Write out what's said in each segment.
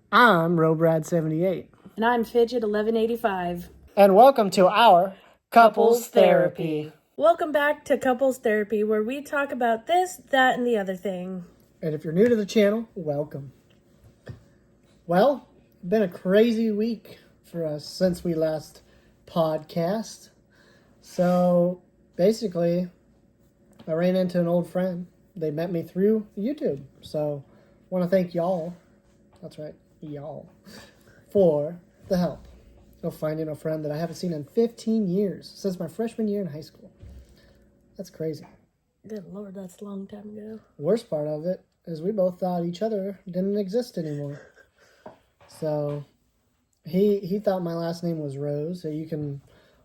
I'm Robrad78. And I'm Fidget 1185. And welcome to our Couples Therapy. Welcome back to Couples Therapy, where we talk about this, that, and the other thing. And if you're new to the channel, welcome. Well, been a crazy week for us since we last podcast. So basically, I ran into an old friend. They met me through YouTube. So I want to thank y'all. That's right, y'all. For the help of finding a friend that I haven't seen in 15 years, since my freshman year in high school. That's crazy. Good Lord, that's a long time ago. Worst part of it is we both thought each other didn't exist anymore. So he thought my last name was Rose. So you can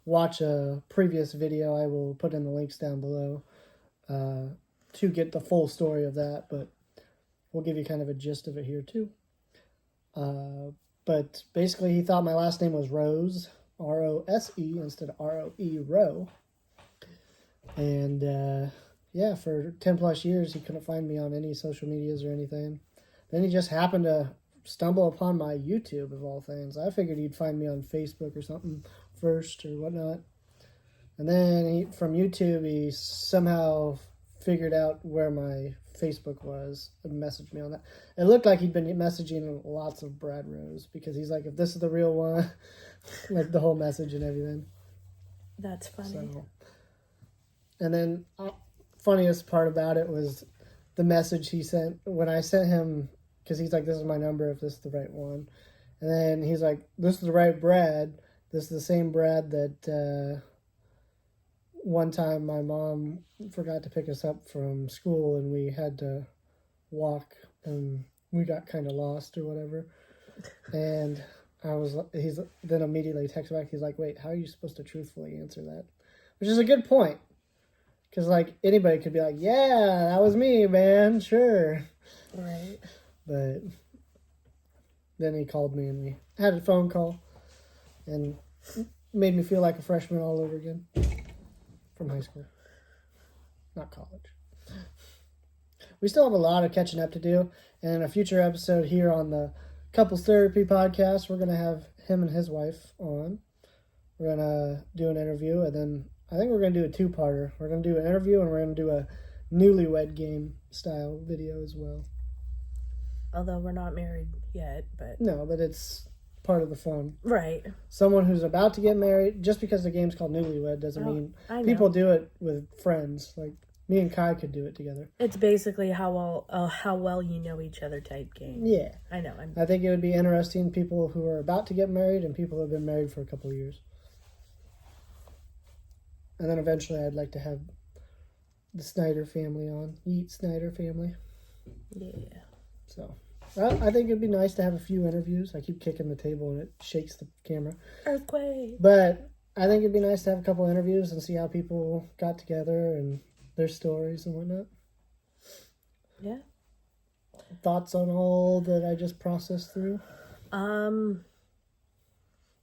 watch a previous video. I will put in the links down below to get the full story of that. But we'll give you kind of a gist of it here too. But basically, he thought my last name was Rose, R-O-S-E, instead of R-O-E, Roe. And, yeah, for 10 plus years, he couldn't find me on any social medias or anything. Then he just happened to stumble upon my YouTube, of all things. I figured he'd find me on Facebook or something first or whatnot. And then from YouTube, he somehow figured out where my Facebook was and messaged me on that. It looked like he'd been messaging lots of Brad Rose because he's like, if this is the real one, like the whole message and everything. That's funny. So, and then funniest part about it was the message he sent when I sent him, because he's like, this is my number if this is the right one. And then he's like, this is the right Brad. This is the same Brad that one time my mom forgot to pick us up from school and we had to walk and we got kind of lost or whatever. And he's then immediately texted back. He's like, wait, how are you supposed to truthfully answer that? Which is a good point. Because, like, anybody could be like, yeah, that was me, man, sure. Right. But then he called me and we had a phone call and made me feel like a freshman all over again. From high school. Not college. We still have a lot of catching up to do. And in a future episode here on the Couples Therapy podcast, we're going to have him and his wife on. We're going to do an interview. And then I think we're going to do a two-parter. We're going to do an interview and we're going to do a newlywed game style video as well. Although we're not married yet, but... No, but it's part of the fun. Right. Someone who's about to get married, just because the game's called Newlywed doesn't mean people do it with friends. Like me and Kai could do it together. It's basically how well you know each other type game. Yeah. I know. I think it would be interesting, people who are about to get married and people who have been married for a couple of years. And then eventually I'd like to have the Snyder family on. Yeet Snyder family. Yeah. So... Well, I think it'd be nice to have a few interviews. I keep kicking the table and it shakes the camera. Earthquake. But I think it'd be nice to have a couple interviews and see how people got together and their stories and whatnot. Yeah. Thoughts on all that I just processed through? No,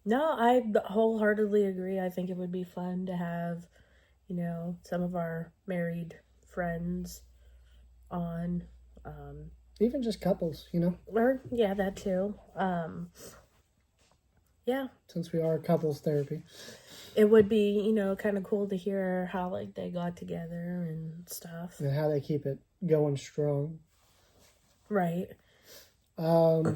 I wholeheartedly agree. I think it would be fun to have, some of our married friends on. Even just couples, Or, yeah, that too. Yeah. Since we are couples therapy. It would be, kind of cool to hear how, they got together and stuff. And how they keep it going strong. Right. Yeah.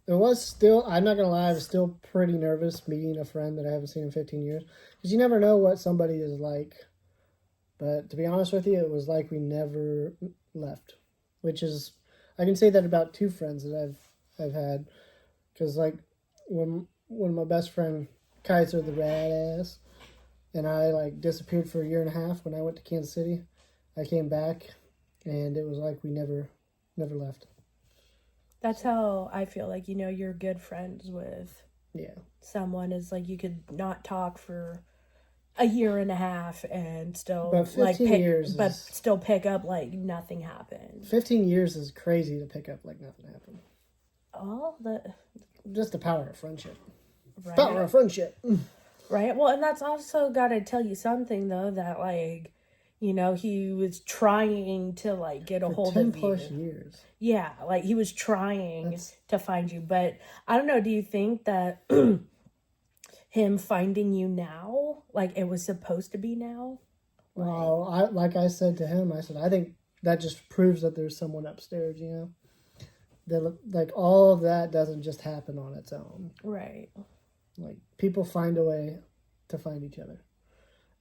It was still, I'm not going to lie, I was still pretty nervous meeting a friend that I haven't seen in 15 years. Because you never know what somebody is like. But to be honest with you, it was like we never left. Which is, I can say that about two friends that I've had. Because when my best friend, Kaiser the rad ass, and I disappeared for a year and a half when I went to Kansas City. I came back and it was like we never left. That's how I feel like, you're good friends with someone is you could not talk for a year and a half and still but 15 years still pick up nothing happened. 15 years is crazy to pick up like nothing happened. Oh, just the power of friendship. Right. Power of friendship. Right. Well, and that's also got to tell you something though, that You know, he was trying to like get a hold of you. 10 plus years. Yeah, like he was trying to find you. But I don't know, do you think that him finding you now, like it was supposed to be now? Well, like I said to him, I said, I think that just proves that there's someone upstairs, you know? That, like, all of that doesn't just happen on its own. Right. Like, people find a way to find each other.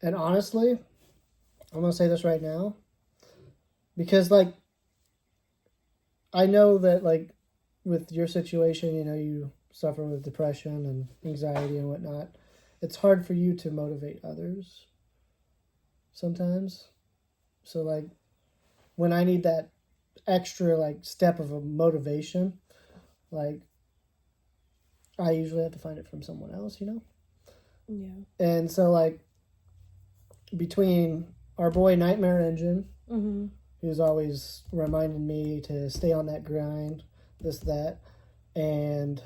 And honestly, I'm going to say this right now. Because, like, I know that, like, with your situation, you know, you suffer with depression and anxiety and whatnot. It's hard for you to motivate others sometimes. So, like, when I need that extra, like, step of a motivation, like, I usually have to find it from someone else, you know? Yeah. And so, like, between our boy Nightmare Engine, who's always reminding me to stay on that grind, this, that, and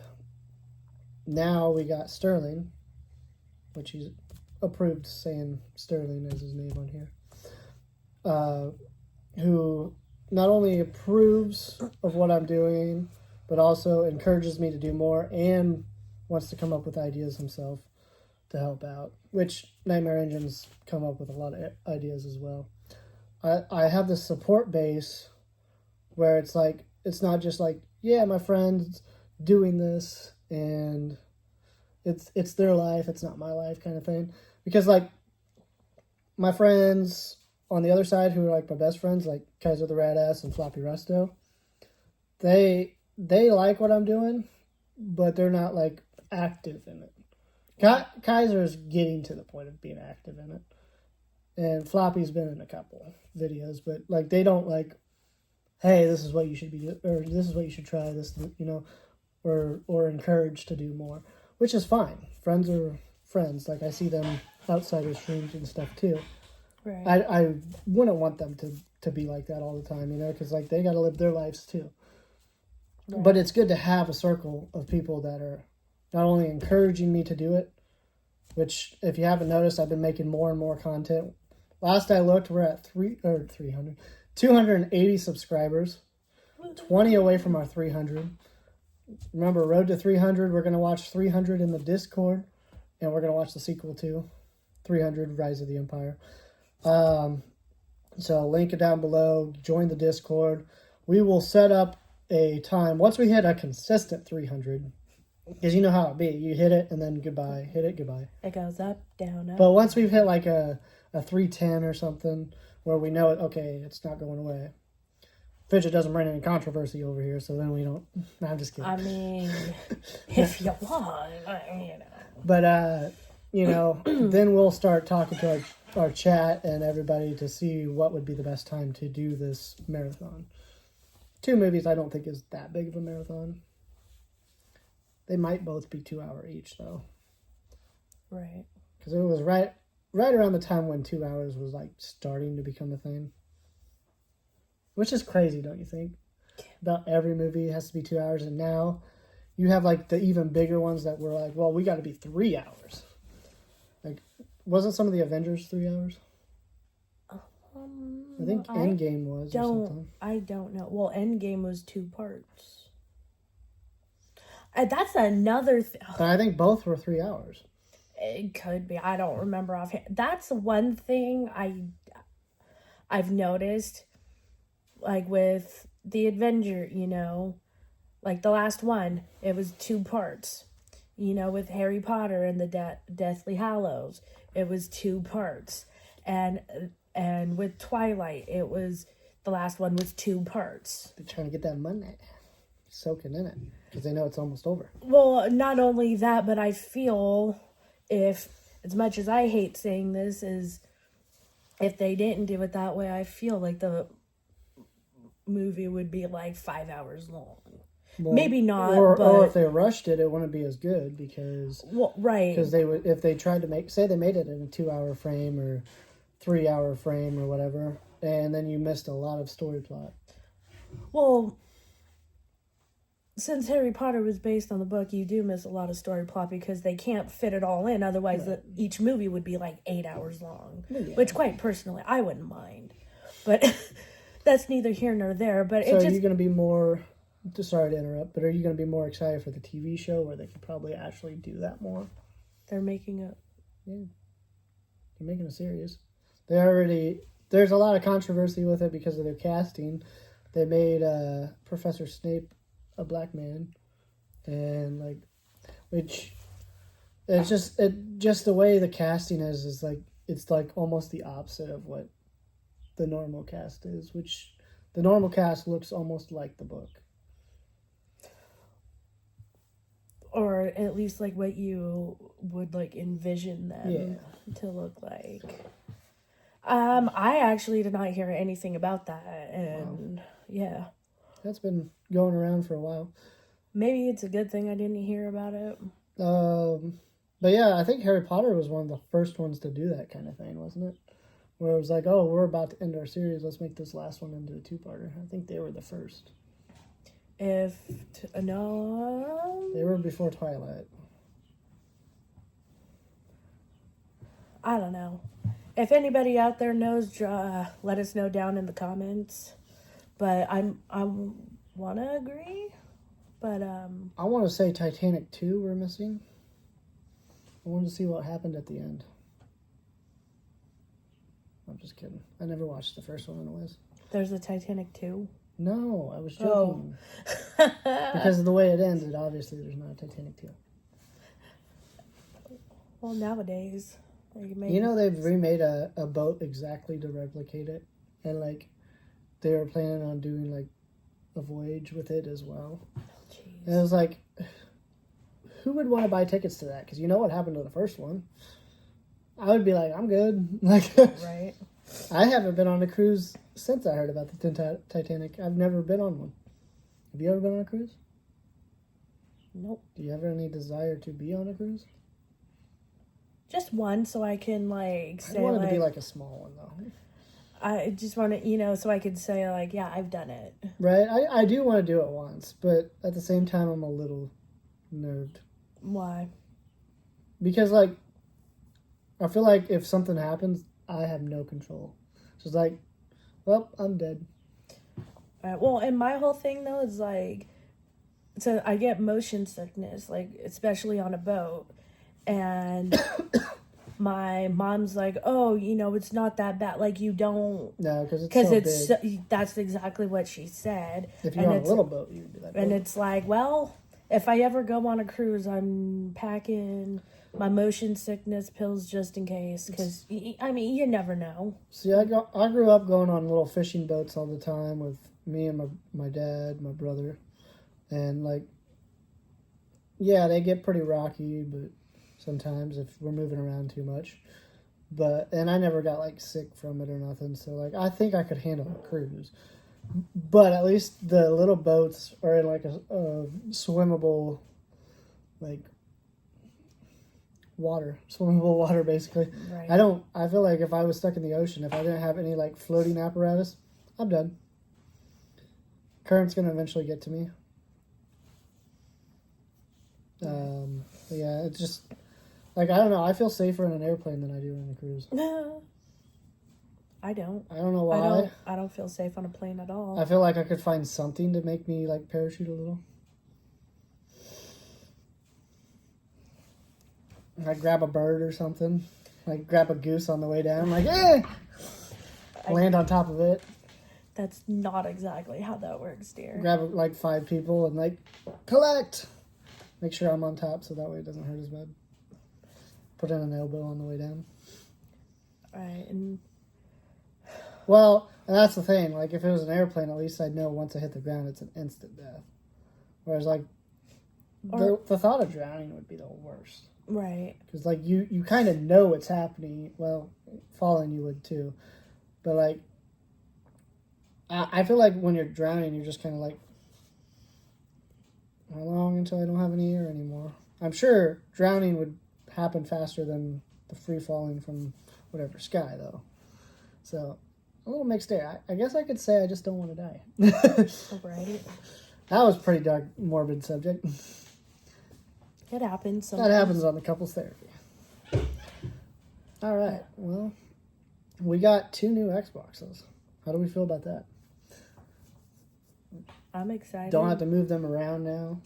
now we got Sterling, which he's approved saying Sterling as his name on here, who not only approves of what I'm doing, but also encourages me to do more and wants to come up with ideas himself to help out, which Nightmare Engine's come up with a lot of ideas as well. I have this support base where it's like, it's not just like, yeah, my friend's doing this and it's their life, it's not my life kind of thing. Because, like, my friends on the other side who are, like, my best friends, like Kaiser the Radass and Floppy Resto, they like what I'm doing, but they're not, like, active in it. Kaiser's getting to the point of being active in it. And Floppy's been in a couple videos, but, like, they don't, like, hey, this is what you should be doing, or this is what you should try, this, you know, or encouraged to do more, which is fine. Friends are friends. Like, I see them outside of streams and stuff, too. Right. I wouldn't want them to be like that all the time, you know, because, like, they got to live their lives, too. Right. But it's good to have a circle of people that are not only encouraging me to do it, which, if you haven't noticed, I've been making more and more content. Last I looked, we're at 280 subscribers, 20 away from our 300. Remember, road to 300, we're going to watch 300 in the Discord, and we're going to watch the sequel to 300, Rise of the Empire. So link it down below, join the Discord. We will set up a time, once we hit a consistent 300, because you know how it be. You hit it, and then goodbye. Hit it, goodbye. It goes up, down, up. But once we've hit, like, a 310 or something, where we know it, okay, it's not going away. Fidget doesn't bring any controversy over here, so then we don't. No, I'm just kidding. I mean, if you want, you know. But, you know, then we'll start talking to our chat and everybody to see what would be the best time to do this marathon. 2 movies I don't think is that big of a marathon. They might both be 2 hour each, though. Right. Because it was right around the time when 2 hours was, like, starting to become a thing. Which is crazy, don't you think? About every movie has to be 2 hours, and now you have, like, the even bigger ones that were like, well, we got to be 3 hours. Like, wasn't some of the Avengers 3 hours? I think Endgame was or something. I don't know. Well, Endgame was 2 parts. That's another thing. But I think both were 3 hours. It could be. I don't remember offhand. That's one thing I've noticed, like with the Avenger, you know, like the last one, it was 2 parts. You know, with Harry Potter and the Deathly Hallows, it was 2 parts. And with Twilight, it was, the last one was 2 parts. They're trying to get that money soaking in it because they know it's almost over. Well, not only that, but I feel, if, as much as I hate saying this, is if they didn't do it that way, I feel like the movie would be like 5 hours long. Well, maybe not, or if they rushed it, it wouldn't be as good because right, because they would, if they tried to say they made it in a 2 hour frame or 3 hour frame or whatever, and then you missed a lot of story plot. Well, since Harry Potter was based on the book, you do miss a lot of story plot because they can't fit it all in. Otherwise, each movie would be like 8 hours long, which quite personally, I wouldn't mind. But that's neither here nor there. But so are you going to be more, sorry to interrupt, but are you going to be more excited for the TV show where they could probably actually do that more? They're making it. Yeah. They're making a series. There's a lot of controversy with it because of their casting. They made Professor Snape a black man, and like, which it's just the way the casting is like, it's like almost the opposite of what the normal cast is, which the normal cast looks almost like the book. Or at least like what you would like envision them to look like. I actually did not hear anything about that, and yeah. That's been going around for a while. Maybe it's a good thing I didn't hear about it. But yeah, I think Harry Potter was one of the first ones to do that kind of thing, wasn't it? Where it was like, oh, we're about to end our series, let's make this last one into a 2-parter. I think they were the first. No. They were before Twilight. I don't know. If anybody out there knows, let us know down in the comments. But I want to agree. But I want to say Titanic 2 we're missing. I wanted to see what happened at the end. I'm just kidding. I never watched the first one anyways. There's a Titanic 2? No, I was joking. Because of the way it ended, obviously there's not a Titanic 2. Well, nowadays... they've remade a boat exactly to replicate it. And, like, they were planning on doing, like, a voyage with it as well. Jeez. And it was like, who would want to buy tickets to that? Because you know what happened to the first one. I would be like, I'm good. Like, right. I haven't been on a cruise since I heard about the Titanic. I've never been on one. Have you ever been on a cruise? Nope. Do you have any desire to be on a cruise? Just one, so I can, like, say, I want it to be, like, a small one, though. I just want to, so I could say, like, yeah, I've done it. Right? I do want to do it once, but at the same time, I'm a little nerved. Why? Because, like, I feel like if something happens, I have no control. So it's like, well, I'm dead. Well, and my whole thing, though, is, like, so I get motion sickness, like, especially on a boat. And my mom's like, oh, it's not that bad. Like, you don't... No, because it's so big. That's exactly what she said. If you're on a little boat, you'd be like... And it's like, well, if I ever go on a cruise, I'm packing my motion sickness pills just in case. Because, I mean, you never know. See, I grew up going on little fishing boats all the time with me and my dad, my brother. And, like, yeah, they get pretty rocky, but... sometimes if we're moving around too much. And I never got, like, sick from it or nothing. So, like, I think I could handle a cruise. But at least the little boats are in, like, a swimmable, like, swimmable water, basically. Right. I feel like if I was stuck in the ocean, if I didn't have any, like, floating apparatus, I'm done. Current's going to eventually get to me. Yeah, it's just... like, I don't know. I feel safer in an airplane than I do in a cruise. I don't. I don't know why. I don't feel safe on a plane at all. I feel like I could find something to make me, like, parachute a little. Like, grab a bird or something. Like, grab a goose on the way down. Like, land on top of it. That's not exactly how that works, dear. Grab, like, 5 people and, like, collect! Make sure I'm on top so that way it doesn't hurt as bad. Put in an elbow on the way down. Right, and... well, and that's the thing. Like, if it was an airplane, at least I'd know once I hit the ground, it's an instant death. Whereas, like, the thought of drowning would be the worst. Right. Because, like, you kind of know what's happening. Well, falling you would, too. But, like, I feel like when you're drowning, you're just kind of like, how long until I don't have any air anymore? I'm sure drowning would happen faster than the free falling from whatever sky, though. So, a little mixed air. I guess I could say I just don't want to die. Right. That was pretty dark, morbid subject. It happens. That happens on the couples therapy. All right. Well, we got 2 new Xboxes. How do we feel about that? I'm excited. Don't have to move them around now.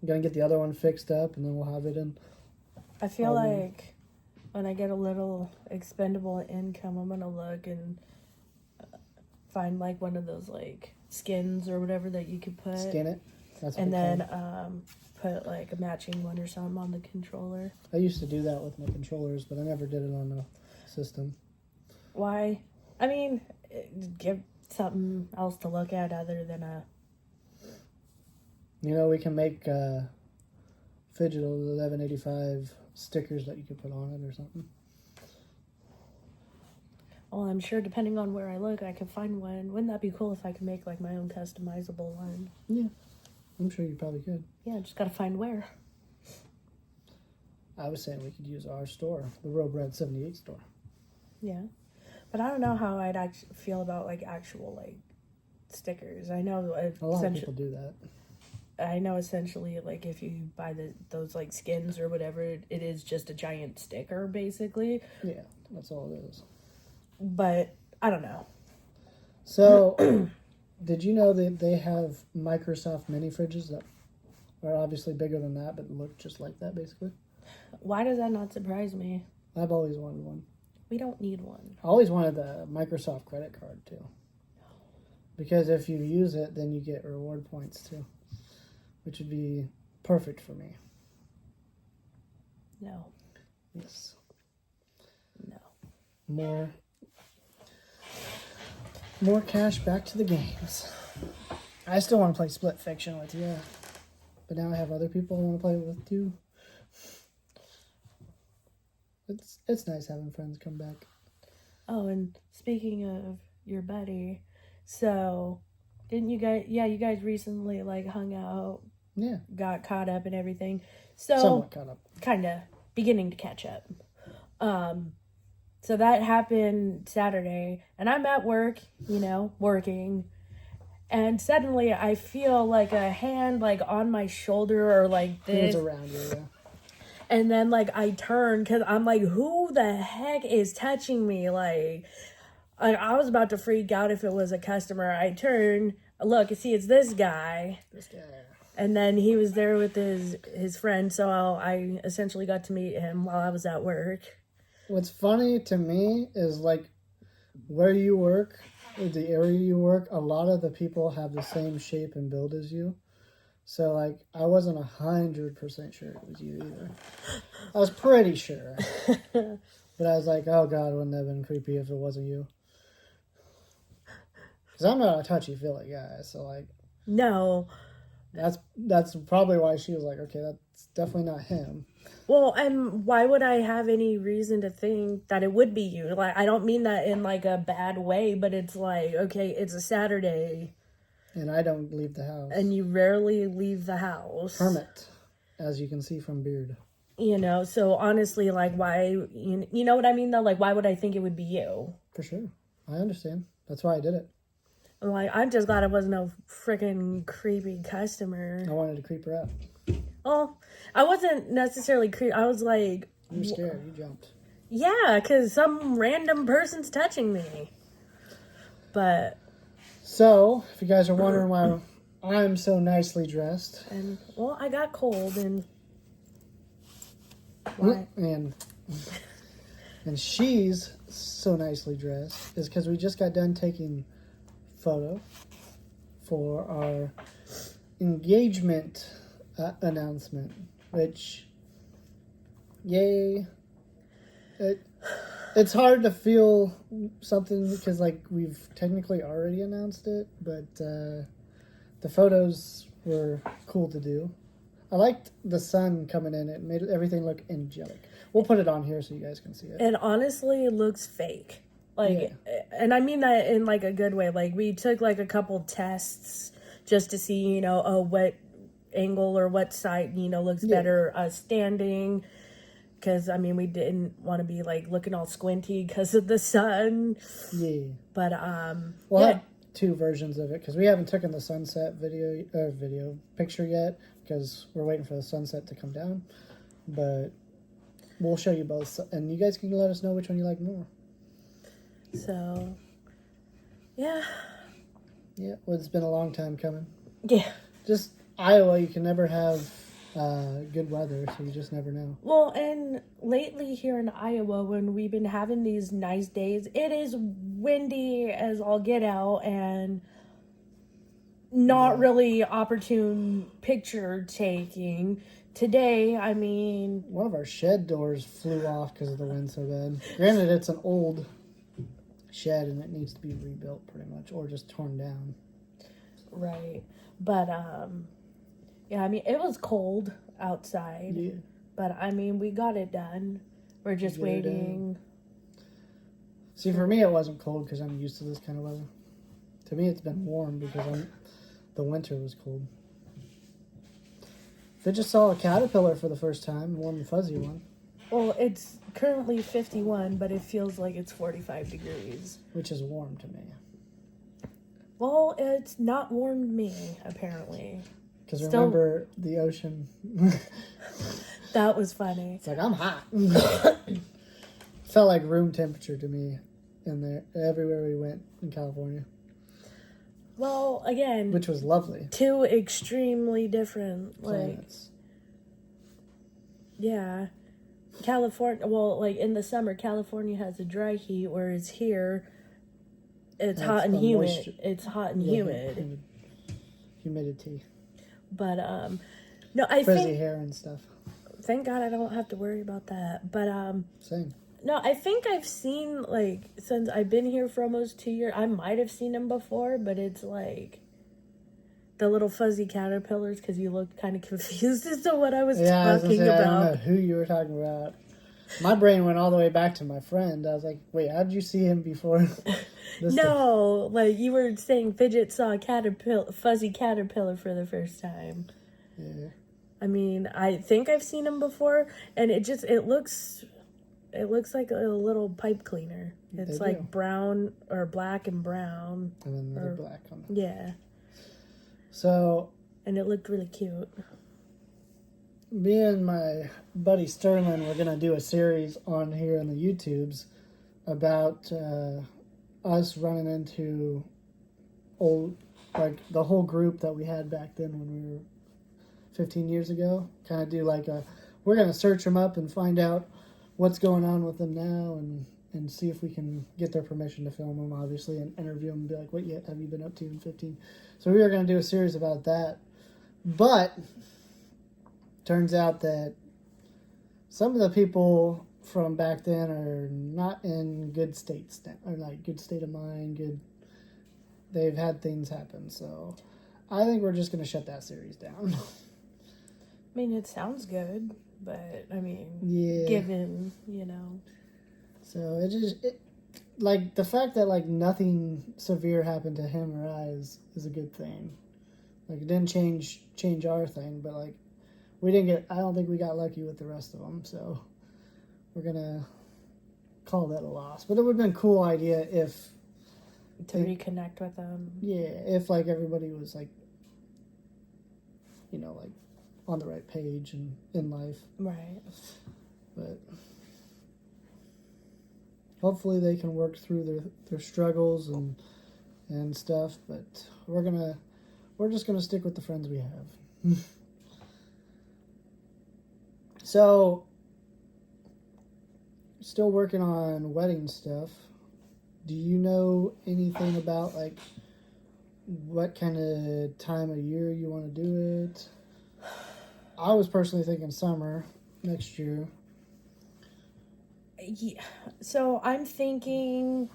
I'm going to get the other one fixed up, and then we'll have it in. I feel like when I get a little expendable income, I'm going to look and find like one of those like skins or whatever that you could put. Skin it. That's what and then put like a matching one or something on the controller. I used to do that with my controllers, but I never did it on the system. Why? I mean, give something else to look at other than a... You know, we can make Digital 1185 stickers that you could put on it or something. Well, I'm sure depending on where I look, I could find one. Wouldn't that be cool if I could make like my own customizable one? Yeah, I'm sure you probably could. Yeah, just gotta find where. I was saying we could use our store, the Road Bread 78 store. Yeah, but I don't know how I'd actually feel about like actual like stickers. I know a lot of people do that. I know essentially like if you buy those like skins or whatever, it is just a giant sticker basically. Yeah, that's all it is. But I don't know. So, did you know that they have Microsoft mini fridges that are obviously bigger than that, but look just like that basically? Why does that not surprise me? I've always wanted one. We don't need one. I always wanted the Microsoft credit card too. Because if you use it, then you get reward points too. Which would be perfect for me. No. Yes. No. More cash back to the games. I still want to play Split Fiction with you. But now I have other people I want to play with too. It's nice having friends come back. Oh, and speaking of your buddy, so didn't you guys? Yeah, you guys recently like hung out. Yeah. Got caught up and everything. So somewhat caught up. Kind of beginning to catch up. So that happened Saturday, and I'm at work, working, and suddenly I feel like a hand like on my shoulder or like this. It was around you, yeah. And then, like, I turn because I'm like, who the heck is touching me? Like, I was about to freak out if it was a customer. I turn, look, see, it's this guy. And then he was there with his friend, so I essentially got to meet him while I was at work. What's funny to me is, like, where you work, the area you work, a lot of the people have the same shape and build as you. So, like, I wasn't 100% sure it was you either. I was pretty sure. But I was like, oh, God, wouldn't that have been creepy if it wasn't you? Because I'm not a touchy-feely guy, so, like... No. That's probably why she was like, okay, that's definitely not him. Well, and why would I have any reason to think that it would be you? Like, I don't mean that in, like, a bad way, but it's like, okay, it's a Saturday... And I don't leave the house. And you rarely leave the house. Hermit, as you can see from Beard. So honestly, like, why, you know what I mean, though? Like, why would I think it would be you? For sure. I understand. That's why I did it. Like, I'm just glad it wasn't a freaking creepy customer. I wanted to creep her out. Well, I wasn't necessarily creepy. I was like... You were scared. You jumped. Yeah, because some random person's touching me. But... So, if you guys are wondering why I'm so nicely dressed. And, well, I got cold and... Why? And she's so nicely dressed is because we just got done taking photo for our engagement announcement, which, yay. It's hard to feel something because, like, we've technically already announced it, but the photos were cool to do. I liked the sun coming in. It made everything look angelic. We'll put it on here so you guys can see it. And honestly, it looks fake. Like, yeah. And I mean that in, like, a good way. Like, we took, like, a couple tests just to see, what angle or what side, looks better standing. Because, I mean, we didn't want to be, like, looking all squinty because of the sun. Yeah. But, well, yeah. two versions of it because we haven't taken the sunset video picture yet because we're waiting for the sunset to come down. But we'll show you both, and you guys can let us know which one you like more. So, yeah. Yeah, well, it's been a long time coming. Yeah. Just Iowa, you can never have good weather, so you just never know. Well, and lately here in Iowa, when we've been having these nice days, it is windy as all get out and not really opportune picture taking. Today, I mean... One of our shed doors flew off because of the wind so bad. Granted, it's an old shed and it needs to be rebuilt pretty much, or just torn down. Right. But, yeah, I mean, it was cold outside. Yeah. But, I mean, we got it done. We're just waiting. See, for me, it wasn't cold because I'm used to this kind of weather. To me, it's been warm because the winter was cold. They just saw a caterpillar for the first time, warm and fuzzy one. Well, it's currently 51, but it feels like it's 45 degrees. Which is warm to me. Well, it's not warm to me, apparently. Because remember the ocean. That was funny. It's like, I'm hot. Felt like room temperature to me in there, everywhere we went in California. Well, again, which was lovely. Two extremely different, planets. Yeah. California, well, like in the summer, California has a dry heat, whereas here, it's hot and humid. Moisture. It's hot and humid. Humidity. But, no, I frizzy think... hair and stuff. Thank God I don't have to worry about that. But, Same. No, I think I've seen, like, since I've been here for almost 2 years, I might have seen them before, but it's like the little fuzzy caterpillars because you looked kind of confused as to what I was talking about. I don't know who you were talking about. My brain went all the way back to my friend. I was like, wait, how did you see him before? No, like you were saying Fidget saw a fuzzy caterpillar for the first time. Yeah. I mean, I think I've seen him before, and it looks like a little pipe cleaner. It's like brown or black and brown. And then they're black on them. Yeah. So. And it looked really cute. Me and my buddy Sterling were going to do a series on here on the YouTubes about us running into old, like the whole group that we had back then when we were 15 years ago. Kind of do like we're going to search them up and find out what's going on with them now and see if we can get their permission to film them, obviously, and interview them and be like, what have you been up to in 15? So we were going to do a series about that. But turns out that some of the people from back then are not in good state of mind, they've had things happen. So I think we're just going to shut that series down. I mean, it sounds good. But, I mean, given, So, like, the fact that, like, nothing severe happened to him or I is a good thing. Like, it didn't change our thing, but, like, I don't think we got lucky with the rest of them, so we're gonna call that a loss. But it would have been a cool idea if... reconnect with them. Yeah, if, like, everybody was, like, like, on the right page and in life. Right. But hopefully they can work through their struggles and stuff, but we're just gonna stick with the friends we have. So still working on wedding stuff. Do you know anything about like what kind of time of year you want to do it? I was personally thinking summer next year. Yeah. So I'm thinking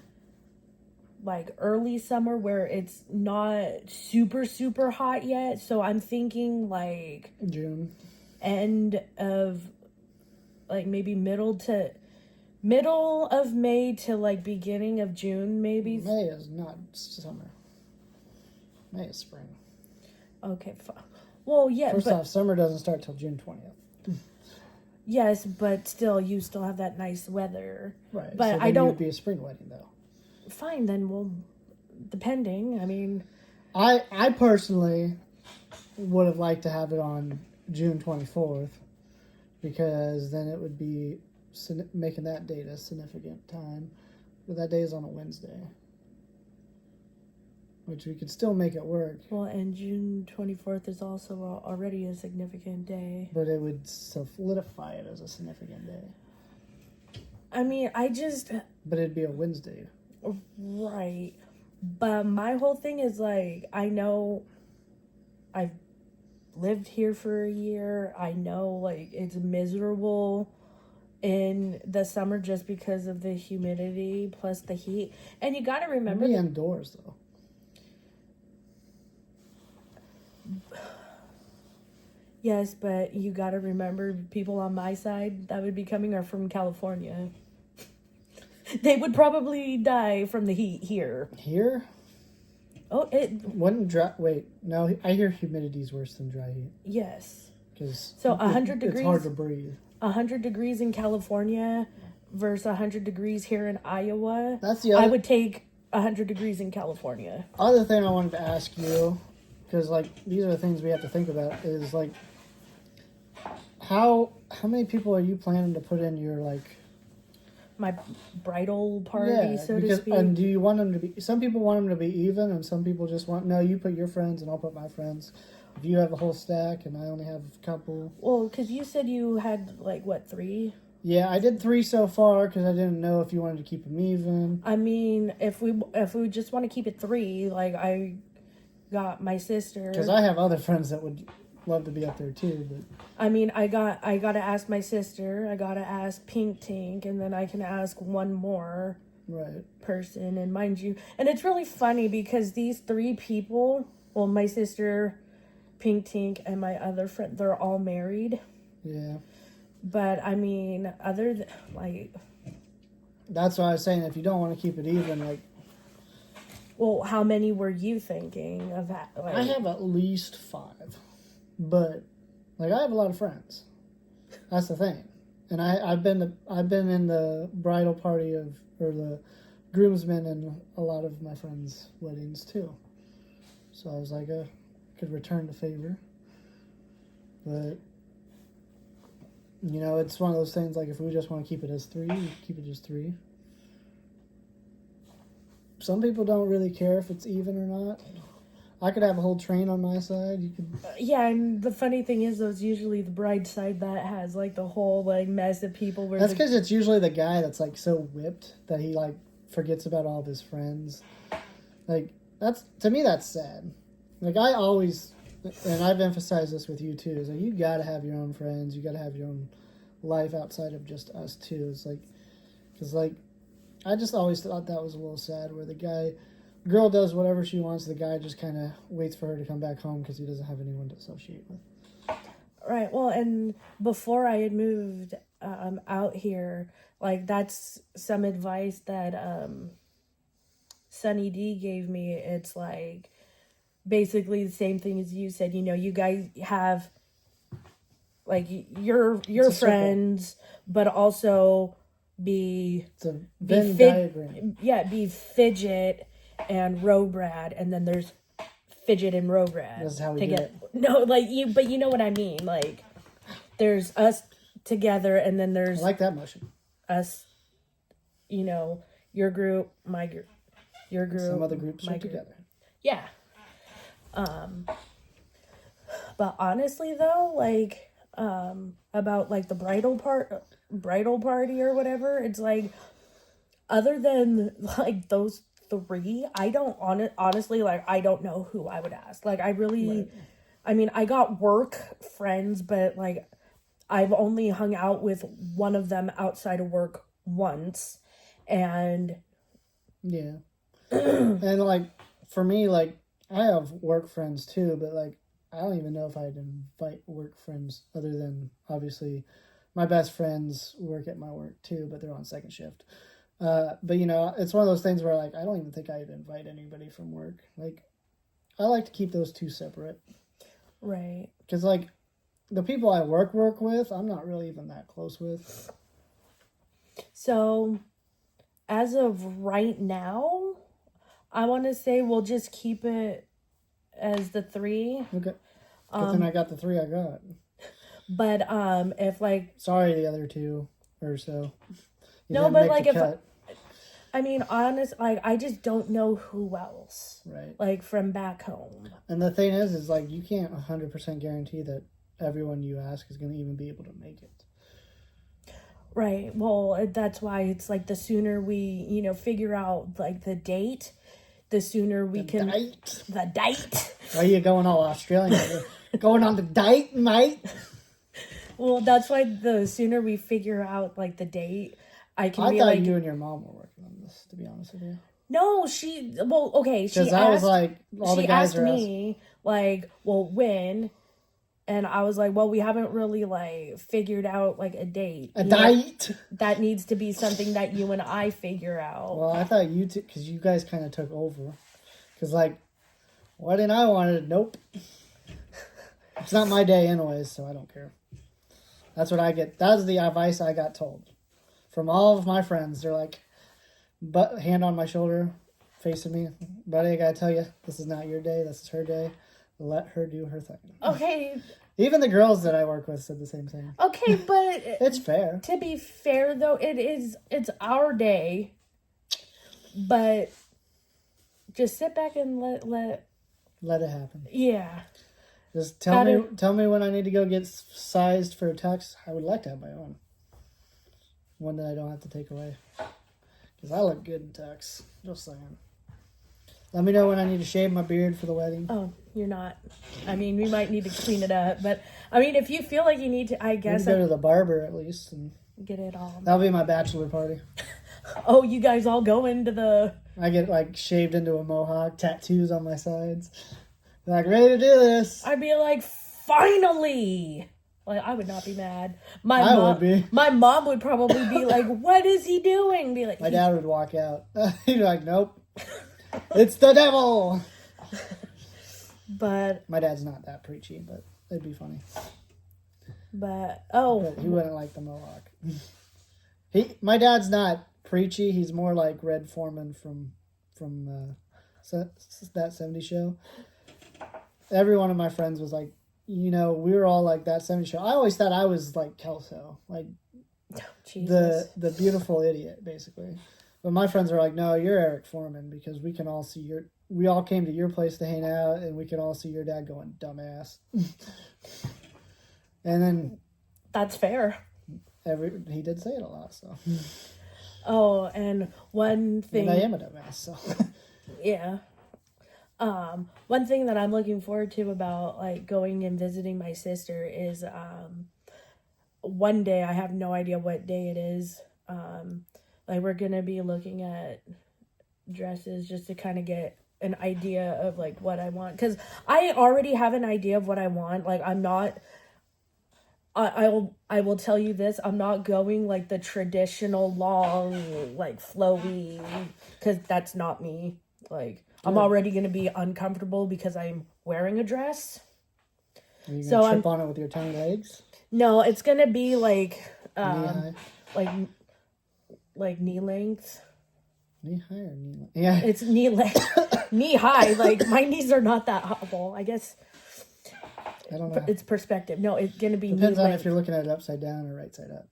like early summer where it's not super, super hot yet. So I'm thinking like June. End of like maybe middle of May to like beginning of June, maybe. May is not summer. May is spring. Okay, well, yeah. First off, summer doesn't start till June 20th. Yes, but still, you still have that nice weather. Right. But so I don't. It would be a spring wedding, though. Fine, then depending. I mean, I personally would have liked to have it on June 24th because then it would be making that date a significant time. But that day is on a Wednesday, which we could still make it work. well, and June 24th is also already a significant day. But it would solidify it as a significant day. I mean, But it'd be a Wednesday. Right. But my whole thing is, like, I know I've lived here for a year. I know, like, it's miserable in the summer just because of the humidity plus the heat. And you got to remember... It'd be indoors, though. Yes, but you got to remember people on my side that would be coming are from California. They would probably die from the heat here. Here? Oh, Wouldn't dry... Wait, no, I hear humidity's worse than dry heat. Yes. So 100 degrees... It's hard to breathe. 100 degrees in California versus 100 degrees here in Iowa. That's the other... I would take 100 degrees in California. Other thing I wanted to ask you, because, like, these are the things we have to think about, is, like, how many people are you planning to put in your, like... My bridal party, so to speak. And do you want them to be... Some people want them to be even, and some people just want... No, you put your friends, and I'll put my friends. If you have a whole stack, and I only have a couple... Well, because you said you had, like, what, 3? Yeah, I did 3 so far, because I didn't know if you wanted to keep them even. I mean, if we just want to keep it 3, like, I got my sister... Because I have other friends that would love to be up there, too, but... I mean, I got to ask my sister, I got to ask Pink Tank, and then I can ask one more person, and mind you... And it's really funny, because these 3 people... Well, my sister... Pink Tank and my other friend, they're all married. Yeah. But, I mean, other than, like... That's why I was saying, if you don't want to keep it even, like... Well, how many were you thinking of that? Like, I have at least 5. But, like, I have a lot of friends. That's the thing. And I've been in the bridal party or the groomsmen in a lot of my friends' weddings, too. So I was like, could return the favor. But, you know, it's one of those things, like, if we just want to keep it as 3, we keep it just 3. Some people don't really care if it's even or not. I could have a whole train on my side. You could... Yeah, and the funny thing is, though, it's usually the bride side that has, like, the whole, like, mess of people. Where That's because it's usually the guy that's, like, so whipped that he, like, forgets about all of his friends. Like, to me, that's sad. Like, I always, and I've emphasized this with you, too, is that you gotta have your own friends. You gotta have your own life outside of just us, too. It's like, because, like, I just always thought that was a little sad, where the girl does whatever she wants, the guy just kind of waits for her to come back home because he doesn't have anyone to associate with. Right, well, and before I had moved out here, like, that's some advice that Sunny D gave me. It's, like, basically the same thing as you said. You know, you guys have, like, your friends, but also be... It's a Venn diagram. Yeah, be Fidget and Robrad, and then there's Fidget and Robrad. That's how we do it. No, like, but you know what I mean. Like, there's us together, and then there's... I like that motion. Us, you know, your group, my group, your group. Some other groups are together. Yeah. But honestly, though, like, about, like, the bridal party or whatever, it's like, other than, like, those 3, I don't honestly, like, I don't know who I would ask. Like, I really, I mean, I got work friends, but, like, I've only hung out with one of them outside of work once, and... Yeah. And, like, for me, like, I have work friends, too, but, like, I don't even know if I'd invite work friends other than, obviously, my best friends work at my work, too, but they're on second shift. But, you know, it's one of those things where, like, I don't even think I'd invite anybody from work. Like, I like to keep those 2 separate. Right. Because, like, the people I work with, I'm not really even that close with. So, as of right now, I want to say we'll just keep it as the 3. Okay. But then I got the 3 I got. But if like sorry, the other 2 or so. No, but like if I mean, honest, like I just don't know who else. Right. Like from back home. And the thing is like you can't 100% guarantee that everyone you ask is going to even be able to make it. Right. Well, that's why it's like the sooner we, figure out like the date, the sooner we can. Date. The date. Why are you going all Australian? Going on the date, mate? Well, that's why the sooner we figure out like the date, I thought you and your mom were working on this, to be honest with you. No, okay. Because I was like, all the guys asked me, like, well, when? And I was like, well, we haven't really, like, figured out, like, a date. A date? That needs to be something that you and I figure out. Well, I thought you two, because you guys kind of took over. Because, like, why didn't I want it? Nope. It's not my day anyways, so I don't care. That's what I get. That's the advice I got told. From all of my friends. They're like, hand on my shoulder, facing me. Buddy, I gotta tell you, this is not your day. This is her day. Let her do her thing. Okay. Even the girls that I work with said the same thing. Okay, but it's fair. To be fair, though, it's our day. But just sit back and let it happen. Yeah. Just tell me when I need to go get sized for a tux. I would like to have my own. One that I don't have to take away. Because I look good in tux. Just saying. Let me know when I need to shave my beard for the wedding. Oh, you're not. I mean, we might need to clean it up. But, I mean, if you feel like you need to, I guess. Go to the barber at least. And get it all. That'll be my bachelor party. Oh, you guys all go into the... I get, like, shaved into a mohawk, tattoos on my sides. Like, ready to do this. I'd be like, finally! Like, I would not be mad. I would be. My mom would probably be like, what is he doing? Be like, my dad would walk out. He'd be like, nope. It's the devil! But... My dad's not that preachy, but it'd be funny. But he wouldn't like the mohawk. My dad's not preachy. He's more like Red Foreman from that 70s show. Every one of my friends was like, we were all like that 70s show. I always thought I was like Kelso, like the beautiful idiot, basically. But my friends are like, no, you're Eric Foreman because we can all see we all came to your place to hang out and we can all see your dad going, dumbass. And then... That's fair. He did say it a lot, so... Oh, and one thing... And I am a dumbass, so... Yeah. One thing that I'm looking forward to about, like, going and visiting my sister is, one day, I have no idea what day it is, like, we're gonna be looking at dresses just to kind of get an idea of, like, what I want. Because I already have an idea of what I want. Like, I'm not... I will tell you this, I'm not going, like, the traditional long, like, flowy, because that's not me. Like, I'm already going to be uncomfortable because I'm wearing a dress. Are you going to trip on it with your tiny legs? No, it's going to be, like, like knee length. Knee high or knee length? Yeah. It's knee length. Knee high. Like, my knees are not that high. Well, I guess... I don't know. It's perspective. No, it's going to be... Depends on if you're looking at it upside down or right side up.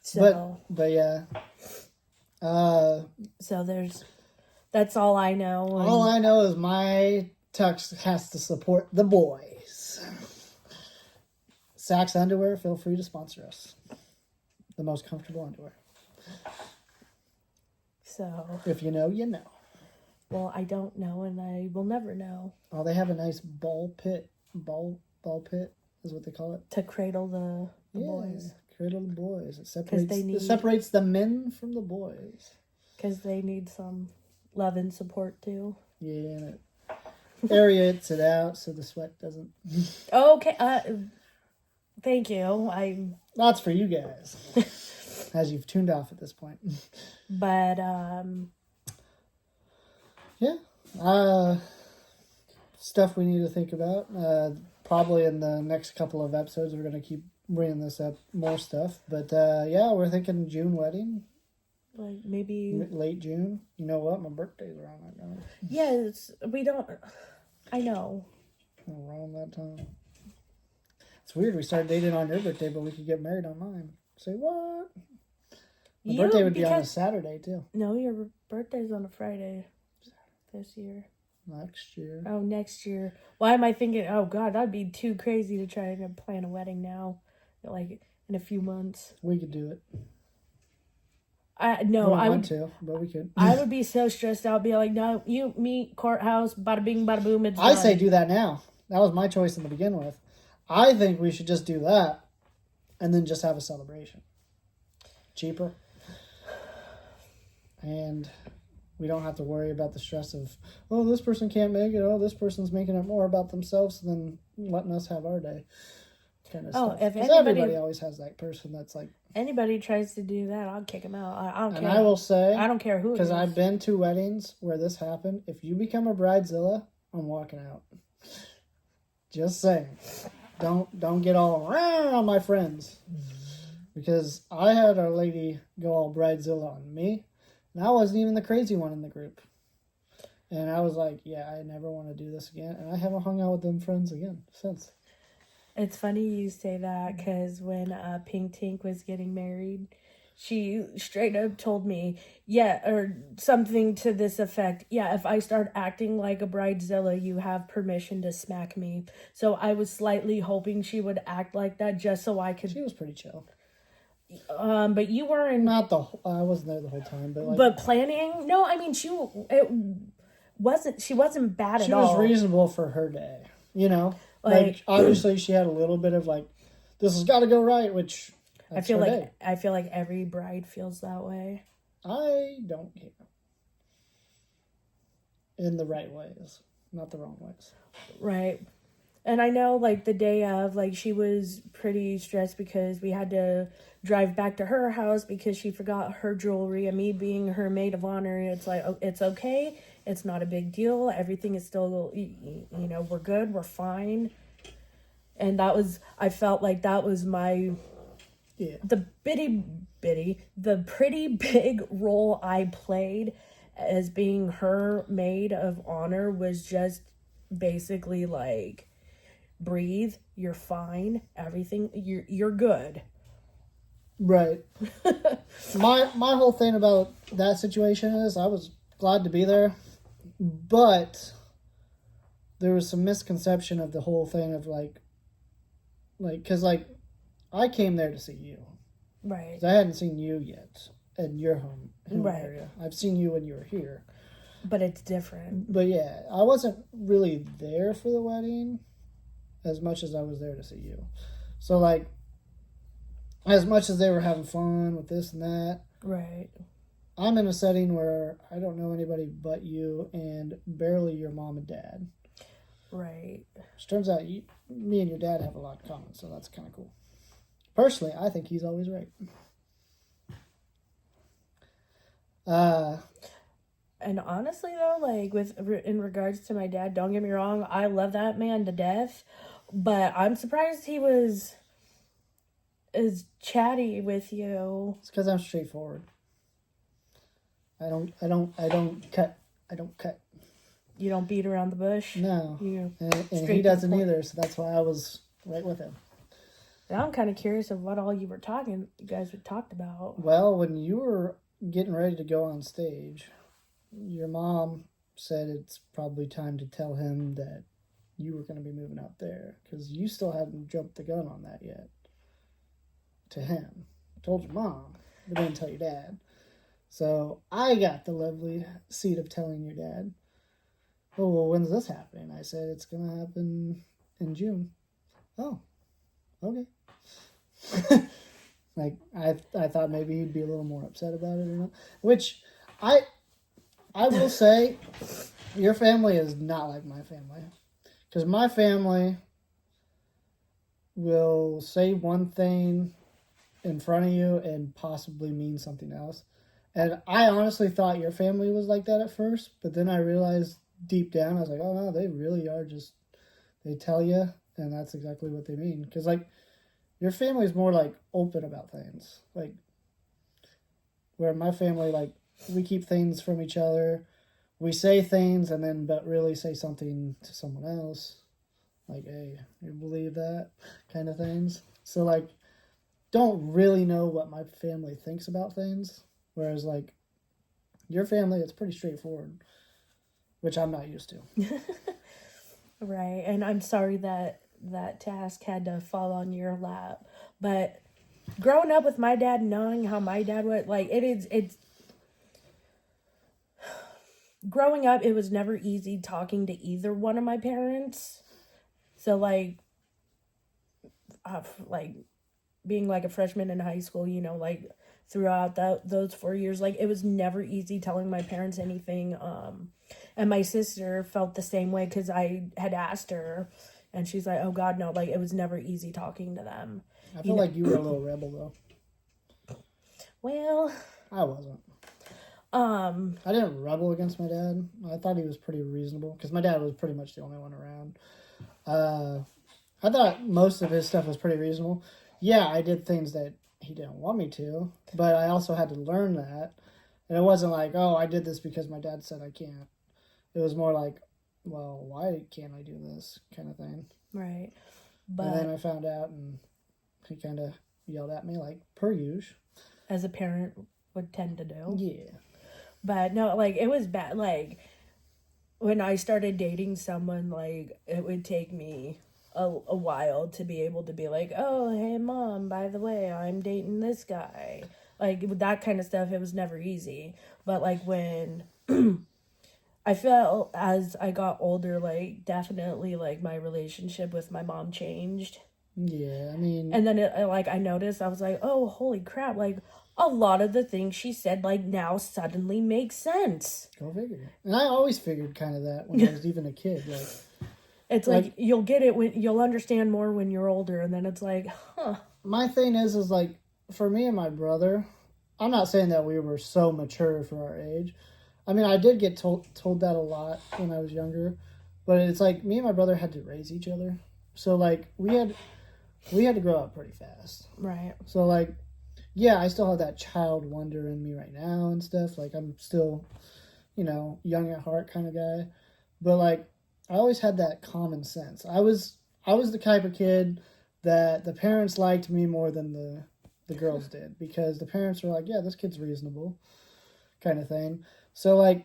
So... But yeah. So there's... That's all I know. All I know is my tux has to support the boys. Saks Underwear, feel free to sponsor us. The most comfortable underwear. So... If you know, you know. Well, I don't know, and I will never know. Oh, they have a nice ball pit. Ball pit is what they call it. To cradle the boys. Cradle the boys. It separates the men from the boys. Because they need some love and support, too. Yeah, and it aerates it out so the sweat doesn't... Okay, thank you. That's for you guys. As you've tuned off at this point. But, yeah. Stuff we need to think about. Probably in the next couple of episodes, we're going to keep bringing this up, more stuff. But, yeah, we're thinking June wedding. Like maybe late June. You know what? My birthday's around that time. yes. We don't. I know. Around that time. It's weird. We started dating on your birthday, but we could get married on mine. Say what? My birthday would be on a Saturday too. No, your birthday's on a Friday. This year. Next year. Oh, next year. Why am I thinking? Oh God, that'd be too crazy to try to plan a wedding now, like in a few months. We could do it. I want to, but we could. I would be so stressed out. Be like, no, you, me, courthouse, bada bing, bada boom. It's I done. say do that now. That was my choice in the begin with. I think we should just do that, and then just have a celebration. Cheaper, and we don't have to worry about the stress of, oh, this person can't make it. Oh, this person's making it more about themselves than letting us have our day. Kind of stuff. If everybody always has that person that's like. Anybody tries to do that, I'll kick them out. I don't care. And I will say, I don't care who. Because I've been to weddings where this happened. If you become a bridezilla, I'm walking out. Just saying. Don't get all around my friends. Because I had our lady go all bridezilla on me. And I wasn't even the crazy one in the group. And I was like, yeah, I never want to do this again. And I haven't hung out with them friends again since. It's funny you say that because when Pink Tink was getting married, she straight up told me, yeah, or something to this effect. Yeah, if I start acting like a bridezilla, you have permission to smack me. So I was slightly hoping she would act like that just so I could. She was pretty chill. But you weren't. Not the. I wasn't there the whole time, but like. But planning? No, I mean she wasn't bad at all. She was reasonable for her day, you know. Like obviously she had a little bit of like, this has got to go right, which I feel like every bride feels that way. I don't care. In the right ways, not the wrong ways. Right. And I know like the day of, like she was pretty stressed because we had to drive back to her house because she forgot her jewelry, and me being her maid of honor, it's like, oh, it's okay. It's not a big deal. Everything is still, we're good. We're fine. And I felt like that was the pretty big role I played as being her maid of honor was just basically like, breathe. You're fine. Everything. You're good. Right. my whole thing about that situation is I was glad to be there. But there was some misconception of the whole thing of because I came there to see you. Right. I hadn't seen you yet in your home right. area. I've seen you when you were here. But it's different. But yeah, I wasn't really there for the wedding as much as I was there to see you. So like, as much as they were having fun with this and that. Right. I'm in a setting where I don't know anybody but you and barely your mom and dad. Right. Which turns out me and your dad have a lot in common, so that's kind of cool. Personally, I think he's always right. And honestly, though, like in regards to my dad, don't get me wrong, I love that man to death, but I'm surprised he was as chatty with you. It's because I'm straightforward. I don't cut. You don't beat around the bush? No. And he doesn't either, so that's why I was right with him. Now I'm kind of curious of what all you guys had talked about. Well, when you were getting ready to go on stage, your mom said it's probably time to tell him that you were going to be moving out there, because you still hadn't jumped the gun on that yet. To him. I told your mom, but didn't tell your dad. So I got the lovely seat of telling your dad, oh, well, when's this happening? I said, it's going to happen in June. Oh, okay. Like, I thought maybe he'd be a little more upset about it or not. Which, I will say, your family is not like my family. Because my family will say one thing in front of you and possibly mean something else. And I honestly thought your family was like that at first, but then I realized deep down, I was like, oh no, they really are just, they tell you, and that's exactly what they mean. Because like, your family is more like open about things. Like, Where my family, like, we keep things from each other. We say things and then but really say something to someone else. Like, hey, you believe that? Kind of things. So, like, don't really know what my family thinks about things. Whereas, like, your family, it's pretty straightforward, which I'm not used to. Right. And I'm sorry that task had to fall on your lap. But growing up with my dad, knowing how my dad would, like, it's growing up, it was never easy talking to either one of my parents. So, like, like being like a freshman in high school, you know, like throughout those 4 years, like it was never easy telling my parents anything. And my sister felt the same way because I had asked her, and she's like, "Oh God, no!" Like it was never easy talking to them. I feel like you were a little rebel though. Well, I wasn't. I didn't rebel against my dad. I thought he was pretty reasonable because my dad was pretty much the only one around. I thought most of his stuff was pretty reasonable. Yeah, I did things that he didn't want me to, but I also had to learn that. And it wasn't like, oh, I did this because my dad said I can't. It was more like, well, why can't I do this kind of thing? Right. And then I found out, and he kind of yelled at me like per usual. As a parent would tend to do. Yeah. But no, like it was bad. Like when I started dating someone, like it would take me a while to be able to be like, oh, hey mom, by the way, I'm dating this guy. Like with that kind of stuff, it was never easy. But like when I felt as I got older, like definitely like my relationship with my mom changed. Yeah, I mean, and then I noticed, I was like, oh, holy crap, like a lot of the things she said like now suddenly make sense. Go figure. And I always figured kind of that when I was even a kid. Like, it's like you'll get it when you'll understand more when you're older, and then it's like, huh. My thing is like for me and my brother, I'm not saying that we were so mature for our age. I mean, I did get told that a lot when I was younger, but it's like me and my brother had to raise each other. So like we had to grow up pretty fast. Right. So like, yeah, I still have that child wonder in me right now and stuff. Like I'm still, you know, young at heart kind of guy. But like I always had that common sense. I was the type of kid that the parents liked me more than the girls did, because the parents were like, yeah, this kid's reasonable kind of thing. So like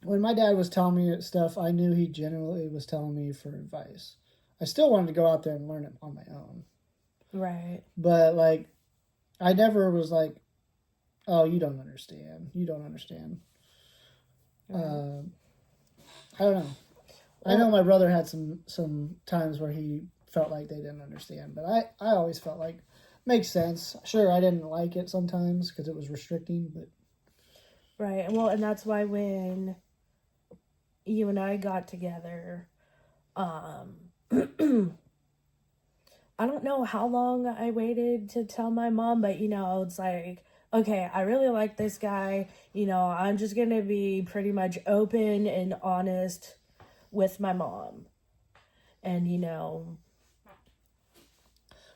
when my dad was telling me stuff, I knew he generally was telling me for advice. I still wanted to go out there and learn it on my own. Right. But like I never was like, oh, you don't understand. You don't understand. Right. I don't know. Well, I know my brother had some times where he felt like they didn't understand, but I always felt like makes sense. Sure, I didn't like it sometimes because it was restricting, but right. Well, and that's why when you and I got together, I don't know how long I waited to tell my mom, but you know, it's like, okay, I really like this guy. You know, I'm just going to be pretty much open and honest with my mom. And, you know,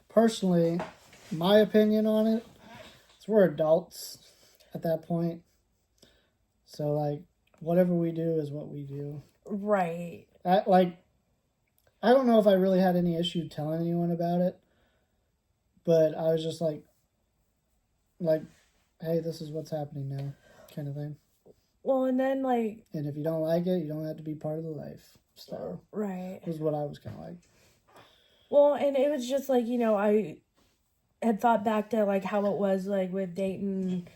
personally, my opinion on it is we're adults at that point. So, like, whatever we do is what we do. Right. I don't know if I really had any issue telling anyone about it, but I was just like, hey, this is what's happening now, kind of thing. Well, and then like, and if you don't like it, you don't have to be part of the lifestyle. Right. Was what I was kind of like. Well, and it was just like, you know, I had thought back to like how it was like with dating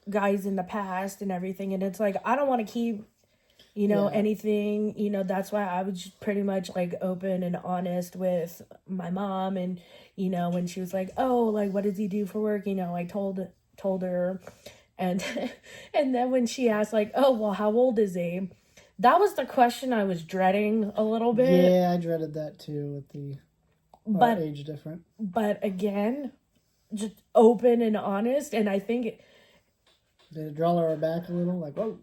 guys in the past and everything, and it's like I don't want to keep, you know, anything, you know. That's why I was just pretty much like open and honest with my mom. And you know, when she was like, oh, like what does he do for work, you know, I told her. And and then when she asked like, oh, well, how old is he, that was the question I was dreading a little bit. Yeah, I dreaded that too with the age difference. But again, just open and honest. And I think did it draw her back a little? Like, whoa.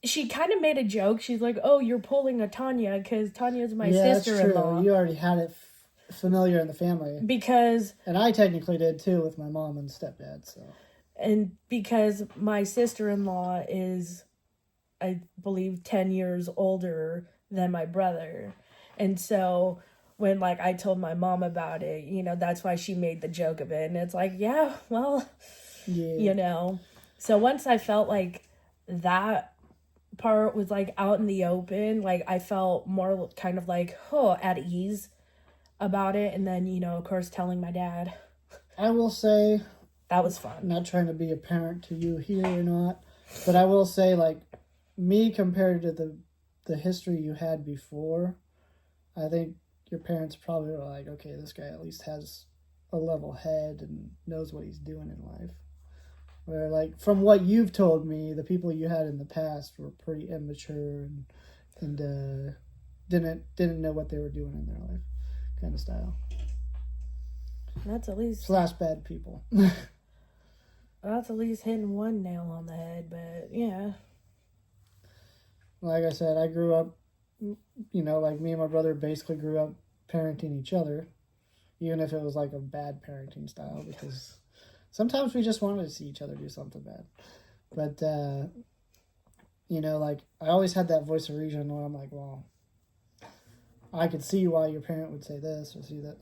She kind of made a joke. She's like, oh, you're pulling a Tanya because Tanya's my sister-in-law. That's true. You already had it familiar in the family. And I technically did too with my mom and stepdad. So. And because my sister-in-law is, I believe, 10 years older than my brother. And so when like I told my mom about it, you know, that's why she made the joke of it. And it's like, yeah, well, you know. So once I felt like that part was like out in the open, like I felt more kind of like, at ease about it. And then, you know, of course, telling my dad. I will say, that was fun. Not trying to be a parent to you here or not, but I will say, like, me compared to the history you had before, I think your parents probably were like, okay, this guy at least has a level head and knows what he's doing in life. Where, like, from what you've told me, the people you had in the past were pretty immature and didn't know what they were doing in their life, kind of style. That's at least / bad people. That's at least hitting one nail on the head, but yeah. Like I said, I grew up, you know, like me and my brother basically grew up parenting each other, even if it was like a bad parenting style, because sometimes we just wanted to see each other do something bad. But, you know, like, I always had that voice of reason where I'm like, well, I could see why your parent would say this or see that.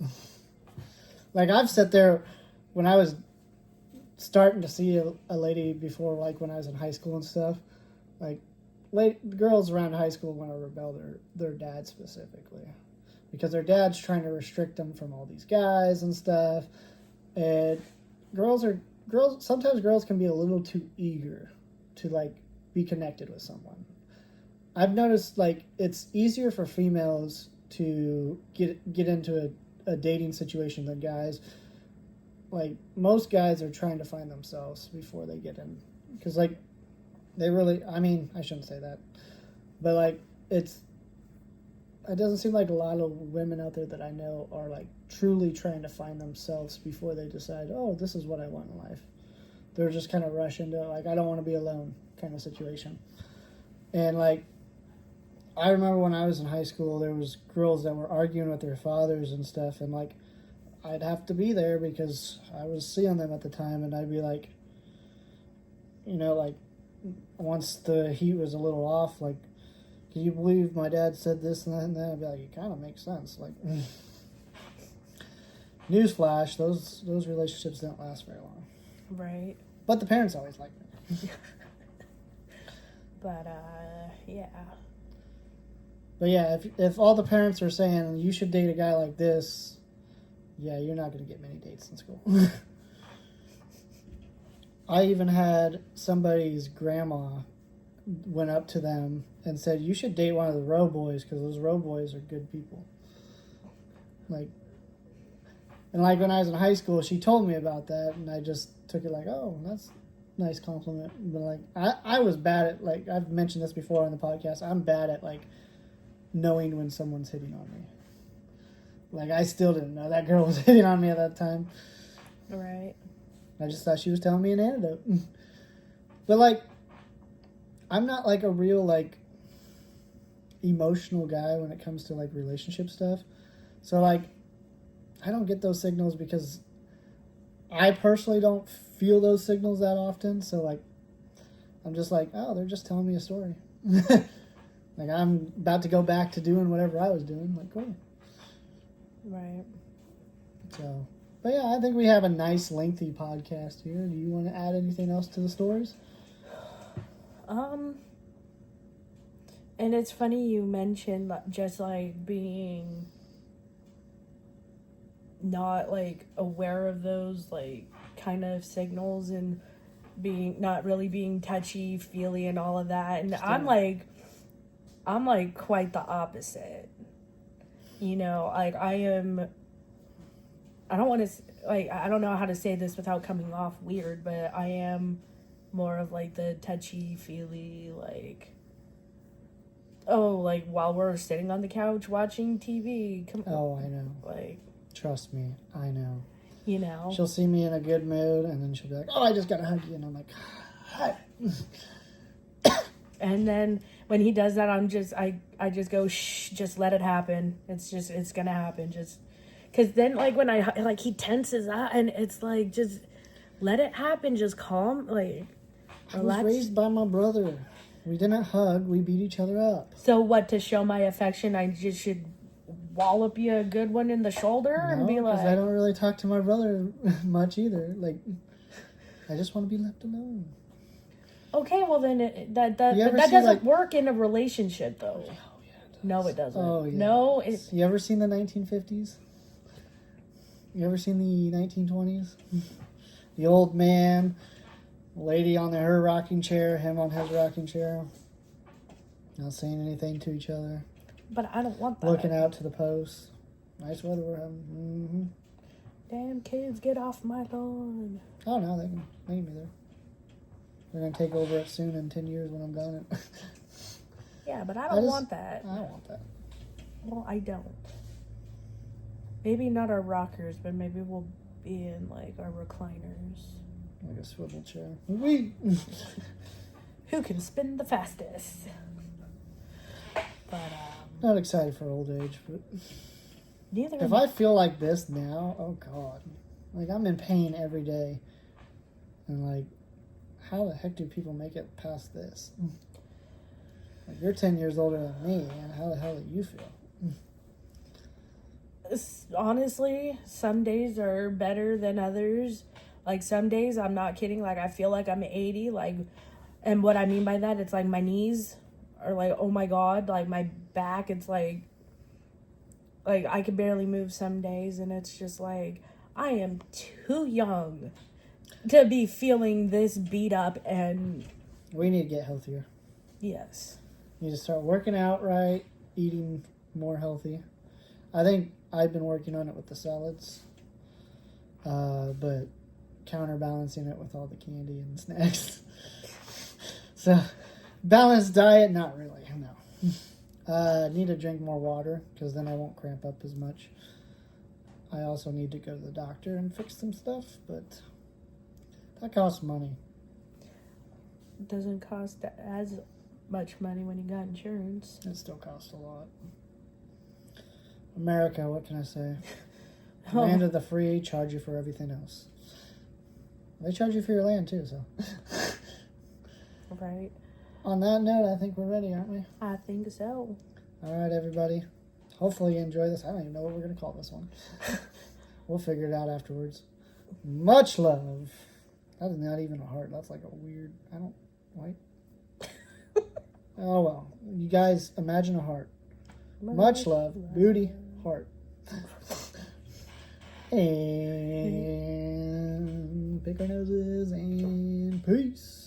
Like, I've sat there when I was starting to see a lady before, like, when I was in high school and stuff, like, girls around high school want to rebel their dad specifically. Because their dad's trying to restrict them from all these guys and stuff. And sometimes girls can be a little too eager to, like, be connected with someone. I've noticed, like, it's easier for females to get into a dating situation than guys. Like, most guys are trying to find themselves before they get in. Because, like, they really, I mean, I shouldn't say that. But, like, it doesn't seem like a lot of women out there that I know are, like, truly trying to find themselves before they decide, oh, this is what I want in life. They're just kind of rush into, like, I don't want to be alone kind of situation. And, like, I remember when I was in high school, there was girls that were arguing with their fathers and stuff, and, like, I'd have to be there because I was seeing them at the time, and I'd be like, you know, like, once the heat was a little off, like, can you believe my dad said this and that and that? I'd be like, it kind of makes sense. Like, newsflash, those relationships don't last very long. Right. But the parents always like me. But, yeah. But yeah, if all the parents are saying you should date a guy like this, yeah, you're not going to get many dates in school. I even had somebody's grandma went up to them and said, you should date one of the row boys because those row boys are good people. Like, and like when I was in high school, she told me about that, and I just took it like, oh, that's a nice compliment. But like, I was bad at, like, I've mentioned this before on the podcast, I'm bad at, like, knowing when someone's hitting on me. Like, I still didn't know that girl was hitting on me at that time. Right. I just thought she was telling me an antidote. But, like, I'm not, like, a real, like, emotional guy when it comes to, like, relationship stuff. So, like, I don't get those signals because I personally don't feel those signals that often. So, like, I'm just like, oh, they're just telling me a story. Like, I'm about to go back to doing whatever I was doing. Like, cool. Right. So, but yeah, I think we have a nice lengthy podcast here. Do you want to add anything else to the stories? And it's funny you mentioned just, like, being not, like, aware of those, like, kind of signals and not really being touchy feely and all of that. And I'm like quite the opposite. You know, like, I don't want to, like, I don't know how to say this without coming off weird, but I am more of, like, the touchy feely, like, oh, like, while we're sitting on the couch watching TV. Oh, I know. Like, trust me, I know. You know, she'll see me in a good mood, and then she'll be like, "Oh, I just gotta hug you," and I'm like, "Hi." And then when he does that, I just go, shh, just let it happen. It's gonna happen. Just Because then, like, when I, like, he tenses up, and it's like, just let it happen. Just calm, like, I was relax. raised by my brother. We didn't hug. We beat each other up. So what, to show my affection, I just should wallop you a good one in the shoulder and be like... because I don't really talk to my brother much either. Like, I just want to be left alone. Okay, well then that see, doesn't like... work in a relationship though. Oh, yeah, it does. No, it doesn't. Oh, yeah. No, You ever seen the 1950s? You ever seen the 1920s? The old man, lady on her rocking chair, him on his rocking chair, not saying anything to each other. But I don't want that. Looking out to the post. Nice weather we're having. Damn kids, get off my lawn. Oh no, they can be there. They're gonna take over it soon in 10 years when I'm done. Yeah, but I don't want that. I don't want that. Well, I don't. Maybe not our rockers, but maybe we'll be in like our recliners. Like a swivel chair. Wee! Who can spin the fastest? But Not excited for old age, but neither. If I feel like this now, oh god, like I'm in pain every day, and like, how the heck do people make it past this? Like, you're 10 years older than me, and how the hell do you feel? Honestly, some days are better than others. Like, some days, I'm not kidding, like, I feel like I'm 80, like, and what I mean by that, it's like my knees are like, oh my god, like my back, it's like I can barely move some days, and it's just like, I am too young to be feeling this beat up. And we need to get healthier. Yes. You need to start working out right, eating more healthy. I think I've been working on it with the salads, but counterbalancing it with all the candy and snacks. So, balanced diet, not really, no. Need to drink more water, because then I won't cramp up as much. I also need to go to the doctor and fix some stuff, but that costs money. It doesn't cost as much money when you got insurance. It still costs a lot. America, what can I say? Land of the free, charge you for everything else. They charge you for your land too, so. Right. On that note, I think we're ready, aren't we? I think so. All right, everybody. Hopefully you enjoy this. I don't even know what we're going to call this one. We'll figure it out afterwards. Much love. That is not even a heart. That's like a weird... I don't... Wait. Oh, well. You guys, imagine a heart. Much love. Booty. Heart. And pick our noses and peace.